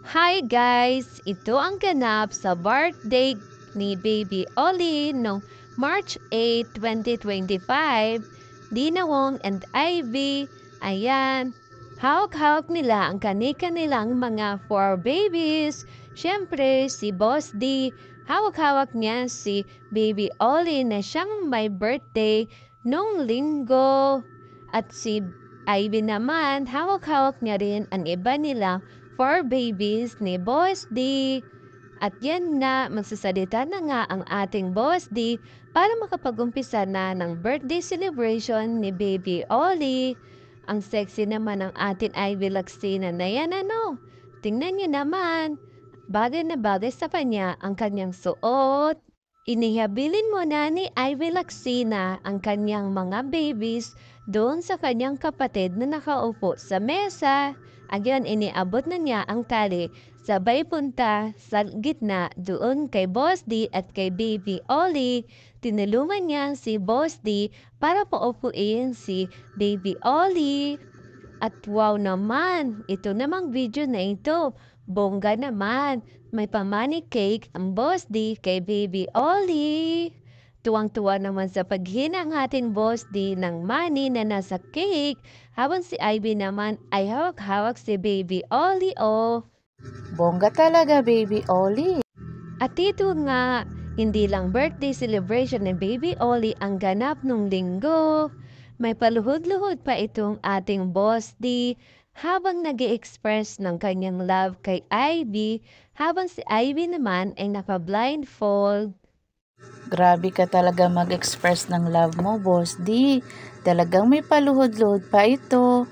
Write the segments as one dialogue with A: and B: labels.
A: Hi guys! Ito ang ganap sa birthday ni Baby Ollie noong March 8, 2025. Dina Wong and Ivy, ayan, hawak-hawak nila ang kani-kanilang mga 4 babies. Siyempre, si Boss D, hawak-hawak niya si Baby Ollie na siyang may birthday noong linggo. At si Ivy naman, hawak-hawak niya rin ang iba nila 4 babies ni Boss D. At yan nga, magsasalita na nga ang ating Boss D para makapag-umpisa na ng birthday celebration ni Baby Ollie. Ang sexy naman ng ating Ivy Laxina na yan ano. Tingnan niyo naman, bagay na bagay sa kanya ang kanyang suot. Inihabilin mo na ni Ivy Laxina ang kanyang mga babies doon sa kanyang kapatid na nakaupo sa mesa. Again, iniabot na niya ang tali, sabay punta sa gitna doon kay Boss D at kay Baby Ollie. Tinulungan niya si Boss D para paupuin si Baby Ollie. At wow naman, ito namang video na ito, bongga naman. May pa-money cake ang Boss D kay Baby Ollie. Tuwang-tuwa naman sa paghina ang ating Boss D ng money na nasa cake, habang si Ivy naman ay hawak-hawak si Baby Ollie oh.
B: Bongga talaga, Baby Ollie.
A: At dito nga, hindi lang birthday celebration ni Baby Ollie ang ganap nung linggo. May paluhod-luhod pa itong ating Boss D habang nag express ng kanyang love kay Ivy, habang si Ivy naman ay naka-blindfold.
B: Grabe ka talaga mag-express ng love mo, Boss D. Talagang may paluhod-luhod pa ito.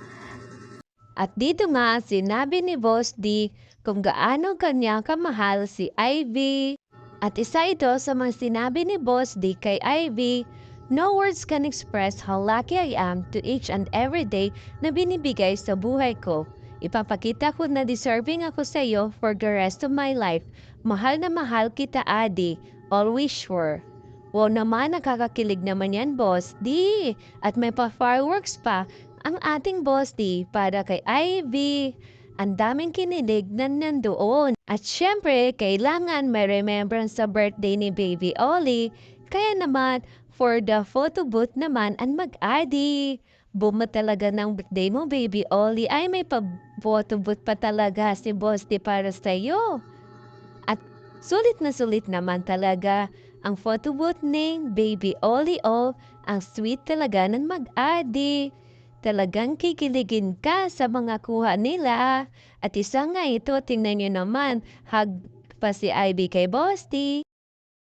A: At dito nga, sinabi ni Boss D kung gaano kanya kamahal si Ivy. At isa ito sa mga sinabi ni Boss D kay Ivy, "No words can express how lucky I am to each and every day na binibigay sa buhay ko. Ipapakita ko na deserving ako sa iyo for the rest of my life. Mahal na mahal kita, Adi. Always sure." Wow naman, nakakakilig naman yan, Boss D. At may pa-fireworks pa ang ating Boss D para kay Ivy. Ang daming kinilig na nandoon. At syempre, kailangan may remembrance sa birthday ni Baby Ollie. Kaya naman, for the photo booth naman ang mag-adi. Boom talaga ng birthday mo, Baby Ollie. Ay, may pa-photo booth pa talaga si Boss D para sa'yo. At sulit na sulit naman talaga ang photo booth ni Baby Ollie O. Ang sweet talaga ng mag-adi. Talagang kikiligin ka sa mga kuha nila. At isa nga ito, tingnan nyo naman, hug pa si Ivy kay Boss D.